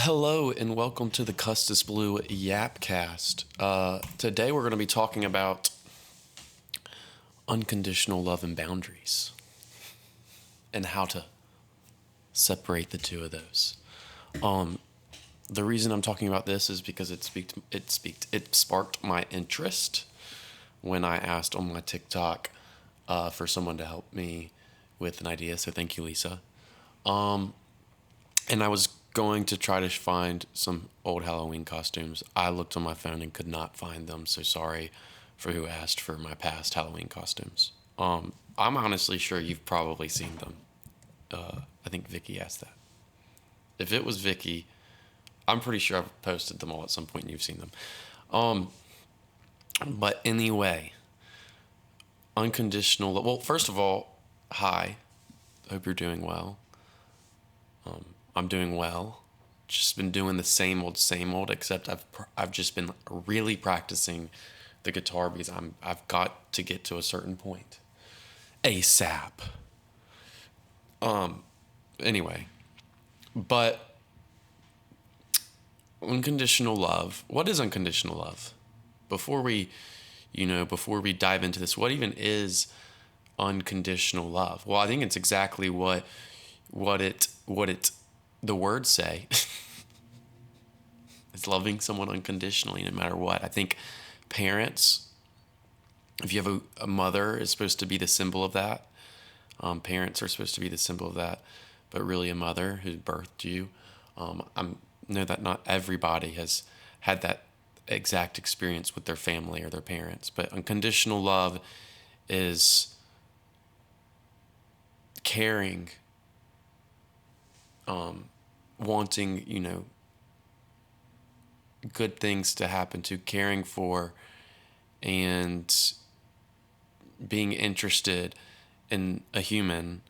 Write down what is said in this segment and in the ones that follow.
Hello and welcome to the Custis Blue Yapcast. Today we're going to be talking about unconditional love and boundaries and how to separate the two of those. The reason I'm talking about this is because it sparked my interest when I asked on my TikTok for someone to help me with an idea. So thank you, Lisa. And I was going to try to find some old Halloween costumes. I looked on my phone and could not find them, so sorry for who asked for my past Halloween costumes. I'm honestly sure you've probably seen them. I think Vicky asked that. If it was Vicky, I'm pretty sure I've posted them all at some point and you've seen them. But anyway, unconditional. Well, first of all, hi. Hope you're doing well. I'm doing well. Just been doing the same old, except I've just been really practicing the guitar because I've got to get to a certain point ASAP. Anyway, but unconditional love. What is unconditional love? Before we dive into this, what even is unconditional love? Well, I think it's exactly what the words say. It's loving someone unconditionally no matter what. I think parents, if you have a mother, is supposed to be the symbol of that. Parents are supposed to be the symbol of that, but really a mother who birthed you. I know that not everybody has had that exact experience with their family or their parents, but unconditional love is caring, wanting, good things to happen to, caring for, and being interested in a human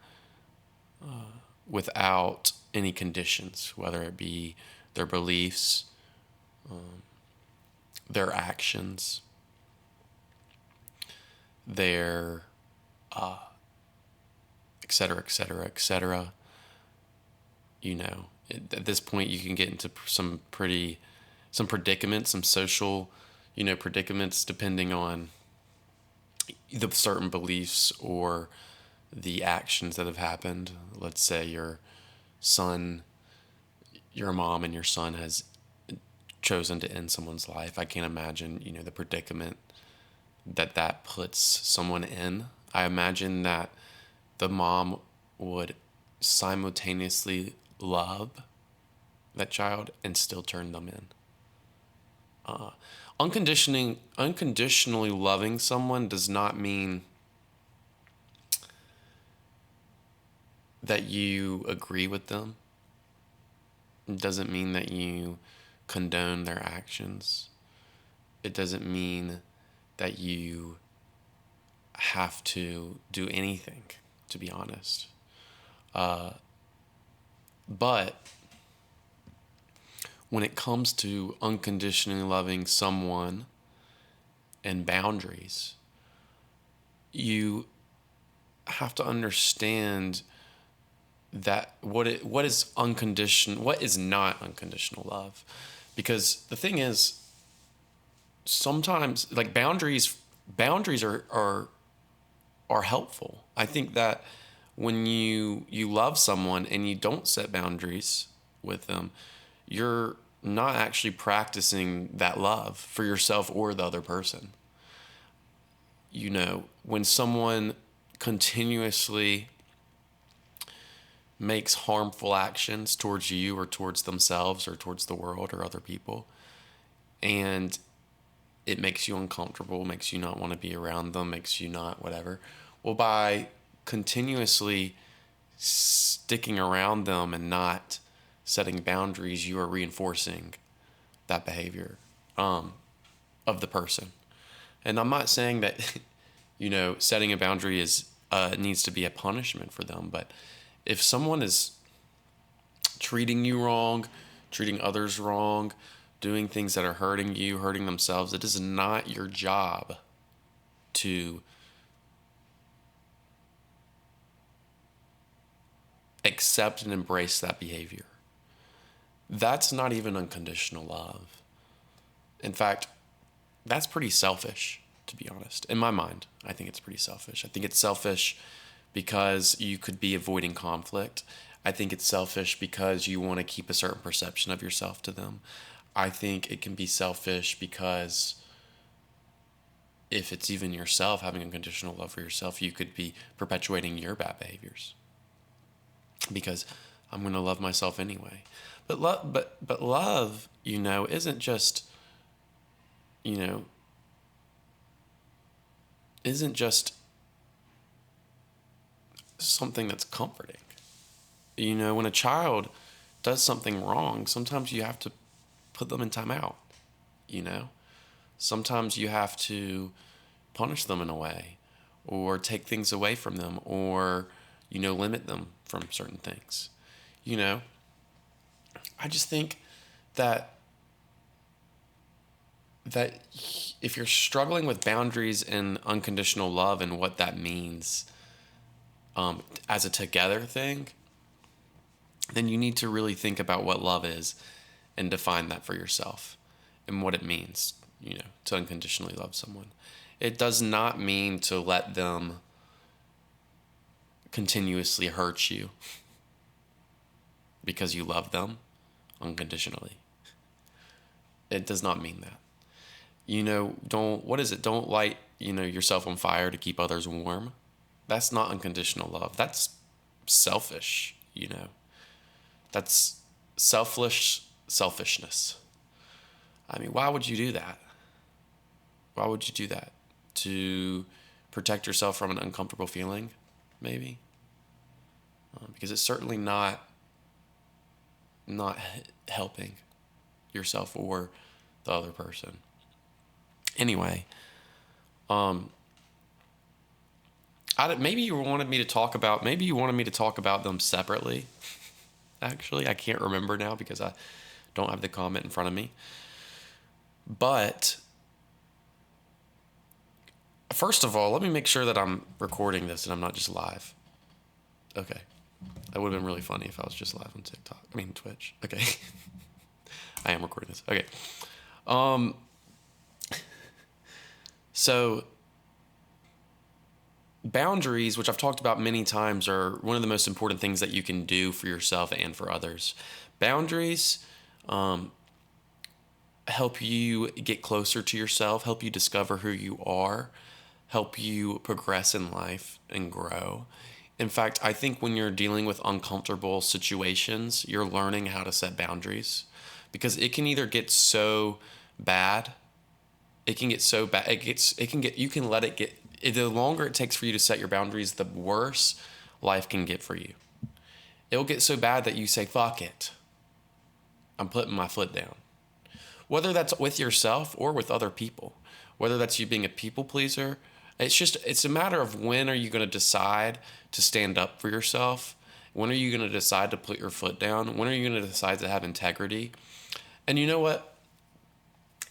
without any conditions, whether it be their beliefs, their actions, their et cetera, et cetera, et cetera. At this point you can get into some predicaments, some social, predicaments depending on the certain beliefs or the actions that have happened. Let's say your mom and your son has chosen to end someone's life. I can't imagine, the predicament that puts someone in. I imagine that the mom would simultaneously love that child and still turn them in. Unconditionally loving someone does not mean that you agree with them. It doesn't mean that you condone their actions. It doesn't mean that you have to do anything, to be honest. But when it comes to unconditionally loving someone and boundaries, you have to understand that what is not unconditional love. Because the thing is, sometimes like boundaries are helpful. I think that when you love someone and you don't set boundaries with them, you're not actually practicing that love for yourself or the other person. When someone continuously makes harmful actions towards you or towards themselves or towards the world or other people, and it makes you uncomfortable, makes you not want to be around them, makes you not whatever. Well, by continuously sticking around them and not setting boundaries, you are reinforcing that behavior of the person. And I'm not saying that, setting a boundary is needs to be a punishment for them. But if someone is treating you wrong, treating others wrong, doing things that are hurting you, hurting themselves, it is not your job to accept and embrace that behavior. That's not even unconditional love. In fact, that's pretty selfish, to be honest. In my mind, I think it's pretty selfish. I think it's selfish because you could be avoiding conflict. I think it's selfish because you want to keep a certain perception of yourself to them. I think it can be selfish because if it's even yourself having unconditional love for yourself, you could be perpetuating your bad behaviors. Because I'm going to love myself anyway. But love, isn't just, you know, isn't just something that's comforting. When a child does something wrong, sometimes you have to put them in timeout. Sometimes you have to punish them in a way, or take things away from them, or limit them from certain things. I just think that if you're struggling with boundaries and unconditional love and what that means as a together thing, then you need to really think about what love is and define that for yourself and what it means, to unconditionally love someone. It does not mean to let them continuously hurt you because you love them unconditionally. It does not mean that. Don't light, yourself on fire to keep others warm. That's not unconditional love. That's selfish, That's selfishness. I mean, why would you do that? Why would you do that? To protect yourself from an uncomfortable feeling, maybe? Because it's certainly not helping yourself or the other person. Anyway, maybe you wanted me to talk about them separately. Actually, I can't remember now because I don't have the comment in front of me. But first of all, let me make sure that I'm recording this and I'm not just live. Okay. That would have been really funny if I was just live on Twitch. Okay. I am recording this. Okay. So boundaries, which I've talked about many times, are one of the most important things that you can do for yourself and for others. Boundaries help you get closer to yourself, help you discover who you are, help you progress in life and grow. In fact, I think when you're dealing with uncomfortable situations, you're learning how to set boundaries, because it can either get so bad. It can get so bad. You can let it get, the longer it takes for you to set your boundaries, the worse life can get for you. It'll get so bad that you say, fuck it. I'm putting my foot down. Whether that's with yourself or with other people, whether that's you being a people pleaser, it's a matter of when are you going to decide to stand up for yourself? When are you going to decide to put your foot down? When are you going to decide to have integrity? And you know what?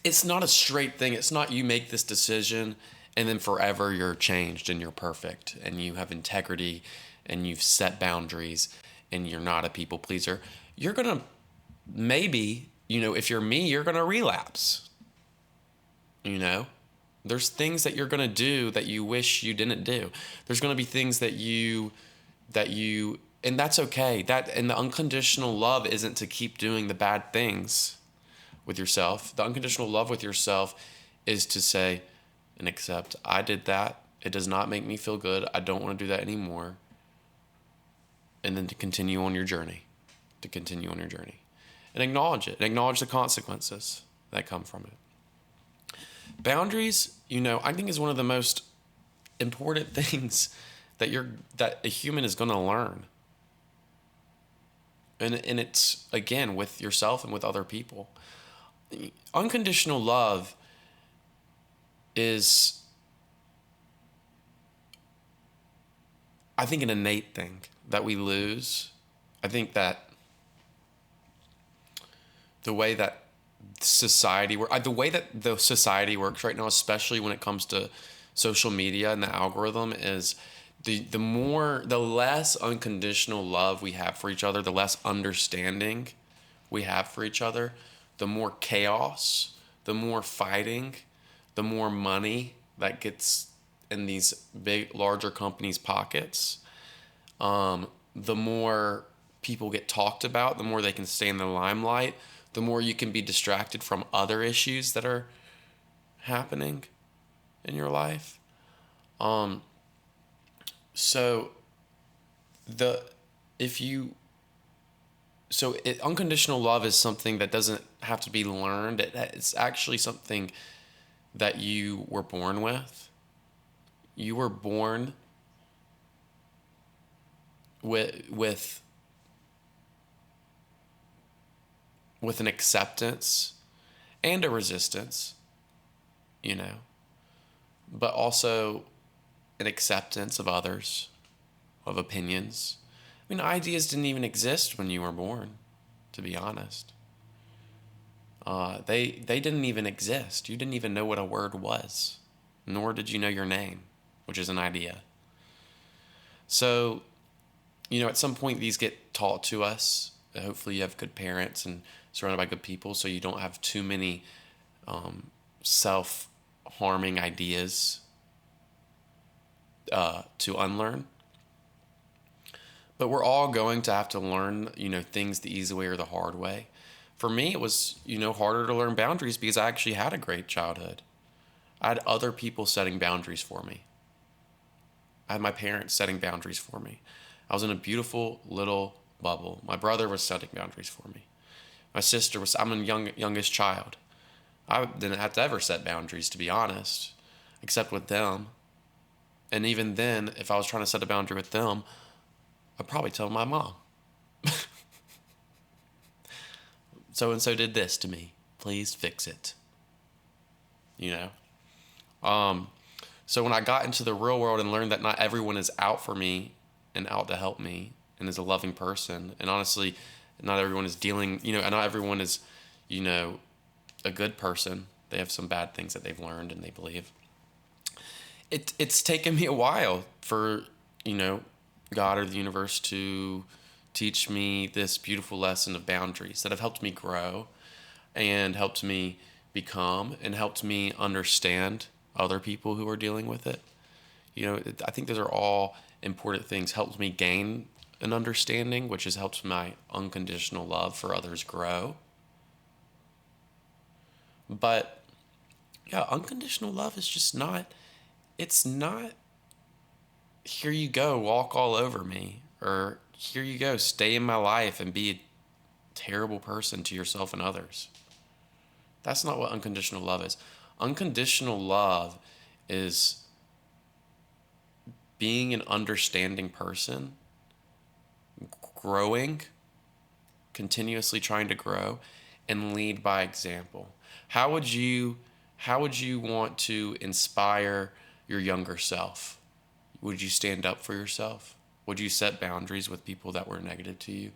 It's not a straight thing. It's not you make this decision and then forever you're changed and you're perfect and you have integrity and you've set boundaries and you're not a people pleaser. You're going to maybe, if you're me, you're going to relapse. There's things that you're going to do that you wish you didn't do. There's going to be things that you, and that's okay. And the unconditional love isn't to keep doing the bad things with yourself. The unconditional love with yourself is to say and accept, I did that. It does not make me feel good. I don't want to do that anymore. And then to continue on your journey. And acknowledge it. And acknowledge the consequences that come from it. Boundaries, I think is one of the most important things that a human is going to learn. And it's, again, with yourself and with other people. Unconditional love is, I think, an innate thing that we lose. I think that the way that the society works right now, especially when it comes to social media and the algorithm, is the less unconditional love we have for each other, the less understanding we have for each other, the more chaos, the more fighting, the more money that gets in these big, larger companies' pockets, the more people get talked about, the more they can stay in the limelight, the more you can be distracted from other issues that are happening in your life. Um, so the if you unconditional love is something that doesn't have to be learned. It's actually something that you were born with. You were born with with an acceptance and a resistance, you know, but also an acceptance of others, of opinions. I mean, ideas didn't even exist when you were born, to be honest. They didn't even exist. You didn't even know what a word was, nor did you know your name, which is an idea. So, at some point these get taught to us. Hopefully, you have good parents and surrounded by good people, so you don't have too many self-harming ideas to unlearn. But we're all going to have to learn, things the easy way or the hard way. For me, it was, harder to learn boundaries because I actually had a great childhood. I had other people setting boundaries for me. I had my parents setting boundaries for me. I was in a beautiful little bubble. My brother was setting boundaries for me. My sister was, I'm a youngest child. I didn't have to ever set boundaries, to be honest, except with them. And even then, if I was trying to set a boundary with them, I'd probably tell my mom. So and so did this to me. Please fix it. So when I got into the real world and learned that not everyone is out for me and out to help me and is a loving person, and honestly, not everyone is dealing, and not everyone is, a good person. They have some bad things that they've learned and they believe. It's taken me a while for, God or the universe to teach me this beautiful lesson of boundaries that have helped me grow and helped me become and helped me understand other people who are dealing with it. I think those are all important things. Helped me gain an understanding, which has helped my unconditional love for others grow. But yeah, unconditional love is just it's not, here you go, walk all over me, or here you go, stay in my life and be a terrible person to yourself and others. That's not what unconditional love is. Unconditional love is being an understanding person, growing, continuously trying to grow, and lead by example. How would you want to inspire your younger self? Would you stand up for yourself? Would you set boundaries with people that were negative to you?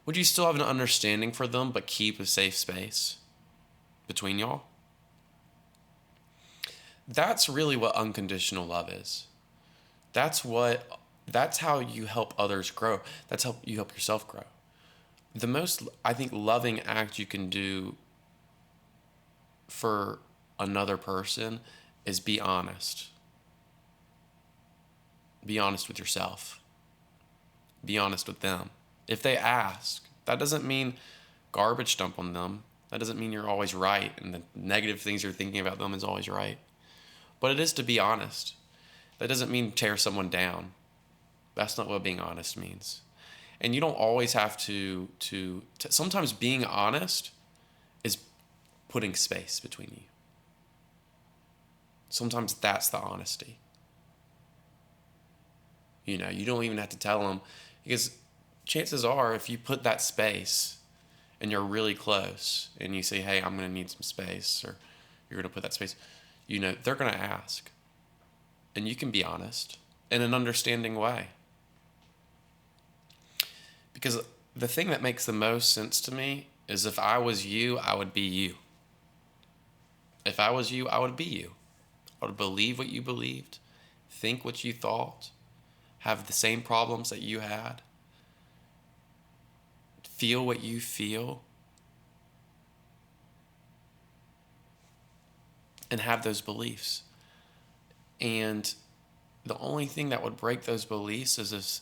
Would you still have an understanding for them but keep a safe space between y'all? That's really what unconditional love is. That's how you help others grow. That's how you help yourself grow. The most, I think, loving act you can do for another person is be honest. Be honest with yourself. Be honest with them. If they ask, that doesn't mean garbage dump on them. That doesn't mean you're always right and the negative things you're thinking about them is always right. But it is to be honest. That doesn't mean tear someone down. That's not what being honest means. And you don't always have to sometimes being honest is putting space between you. Sometimes that's the honesty. You don't even have to tell them, because chances are if you put that space and you're really close and you say, hey, I'm going to need some space, or you're going to put that space, they're going to ask. And you can be honest in an understanding way. Because the thing that makes the most sense to me is if I was you, I would be you. If I was you, I would be you. I would believe what you believed, think what you thought, have the same problems that you had, feel what you feel, and have those beliefs. And the only thing that would break those beliefs is if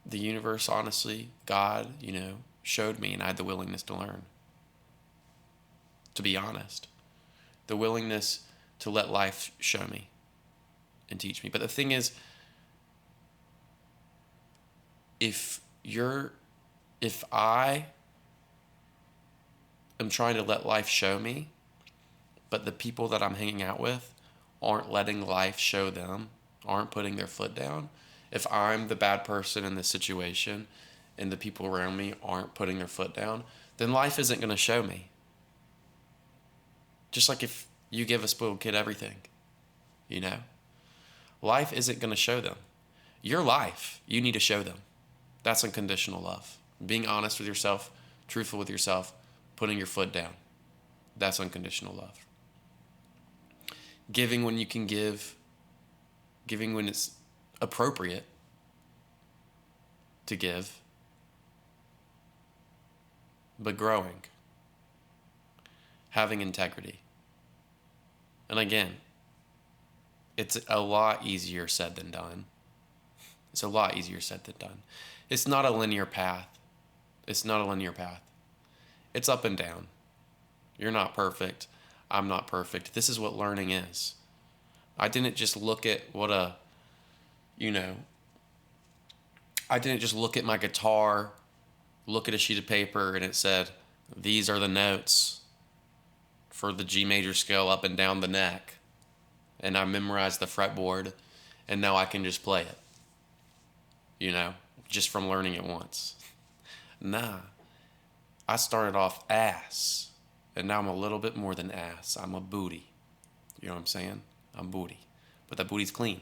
the universe, honestly, God, showed me and I had the willingness to learn. To be honest, the willingness to let life show me and teach me. But the thing is, if I am trying to let life show me, but the people that I'm hanging out with aren't letting life show them, aren't putting their foot down, if I'm the bad person in this situation and the people around me aren't putting their foot down, then life isn't going to show me. Just like if you give a spoiled kid everything, life isn't going to show them. Your life, you need to show them. That's unconditional love. Being honest with yourself, truthful with yourself, putting your foot down. That's unconditional love. Giving when you can give, giving when it's appropriate to give, but growing, having integrity. And again, it's a lot easier said than done. It's a lot easier said than done. It's not a linear path. It's not a linear path. It's up and down. You're not perfect. I'm not perfect. This is what learning is. I didn't just look at I didn't just look at my guitar, look at a sheet of paper, and it said, these are the notes for the G major scale up and down the neck. And I memorized the fretboard, and now I can just play it. Just from learning it once. Nah. I started off ass, and now I'm a little bit more than ass. I'm a booty. You know what I'm saying? I'm booty. But that booty's clean.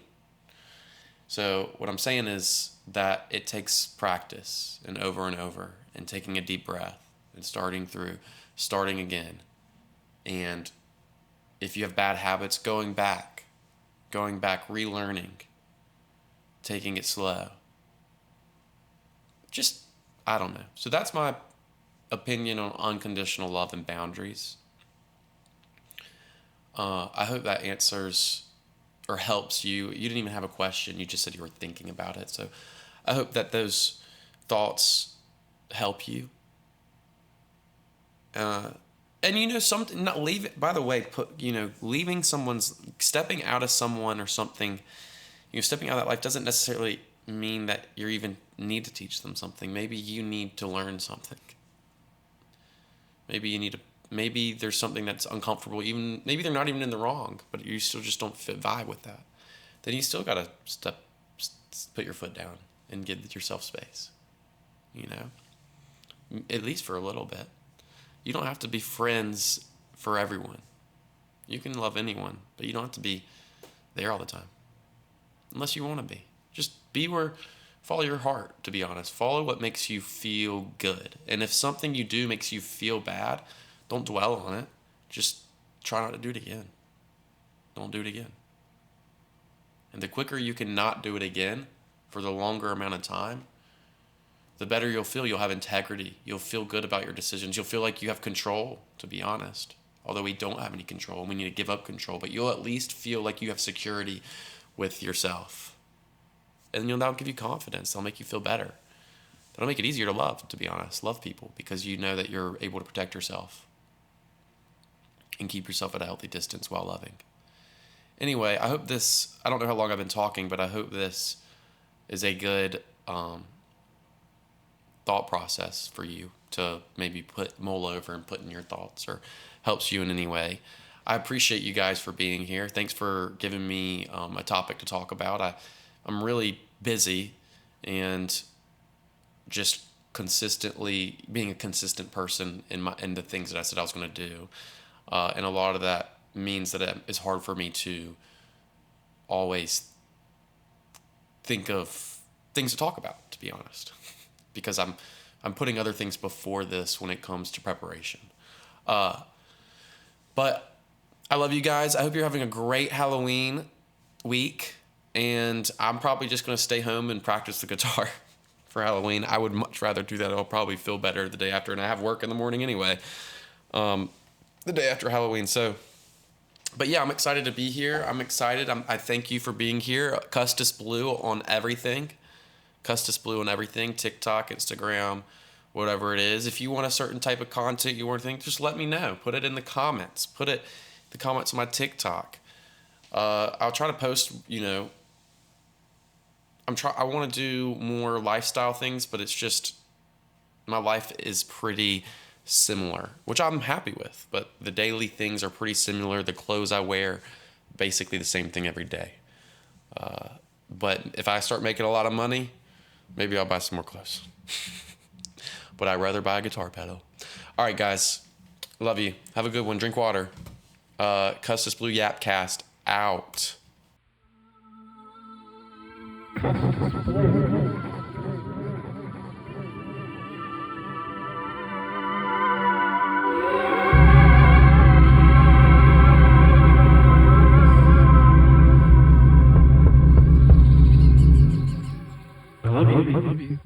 So what I'm saying is that it takes practice and over, and taking a deep breath and starting again. And if you have bad habits, going back, relearning, taking it slow. Just, I don't know. So that's my opinion on unconditional love and boundaries. I hope that answers or helps you. You didn't even have a question. You just said you were thinking about it. So I hope that those thoughts help you. And something, not leave it, by the way, leaving stepping out of someone or something, stepping out of that life doesn't necessarily mean that you even need to teach them something. Maybe you need to learn something. Maybe there's something that's uncomfortable, maybe they're not even in the wrong, but you still just don't vibe with that. Then you still got to put your foot down and give yourself space, at least for a little bit. You don't have to be friends for everyone. You can love anyone, but you don't have to be there all the time. Unless you want to be. Just follow your heart, to be honest. Follow what makes you feel good. And if something you do makes you feel bad, don't dwell on it. Just try not to do it again. Don't do it again. And the quicker you can not do it again for the longer amount of time, the better you'll feel. You'll have integrity. You'll feel good about your decisions. You'll feel like you have control, to be honest. Although we don't have any control, and we need to give up control. But you'll at least feel like you have security with yourself. And that'll give you confidence. That'll make you feel better. That'll make it easier to love, to be honest. Love people, because you know that you're able to protect yourself and keep yourself at a healthy distance while loving. Anyway, I don't know how long I've been talking, but I hope this is a good thought process for you to maybe mull over and put in your thoughts, or helps you in any way. I appreciate you guys for being here. Thanks for giving me a topic to talk about. I'm really busy, and just consistently being a consistent person in the things that I said I was going to do. And a lot of that means that it's hard for me to always think of things to talk about, to be honest, because I'm putting other things before this when it comes to preparation. But I love you guys. I hope you're having a great Halloween week. And I'm probably just going to stay home and practice the guitar for Halloween. I would much rather do that. I'll probably feel better the day after. And I have work in the morning anyway, the day after Halloween. So But yeah, I'm excited to be here. I'm excited. I thank you for being here. Custis Blue on everything. Custis Blue on everything. TikTok, Instagram, whatever it is. If you want a certain type of content you want to think, just let me know. Put it in the comments. Put it the comments on my TikTok. I'll try to post. I want to do more lifestyle things, but it's just my life is pretty similar, which I'm happy with. But the daily things are pretty similar. The clothes I wear, basically the same thing every day. But if I start making a lot of money, maybe I'll buy some more clothes. But I'd rather buy a guitar pedal. All right, guys. Love you. Have a good one. Drink water. Custis Blue Yapcast out. I love you.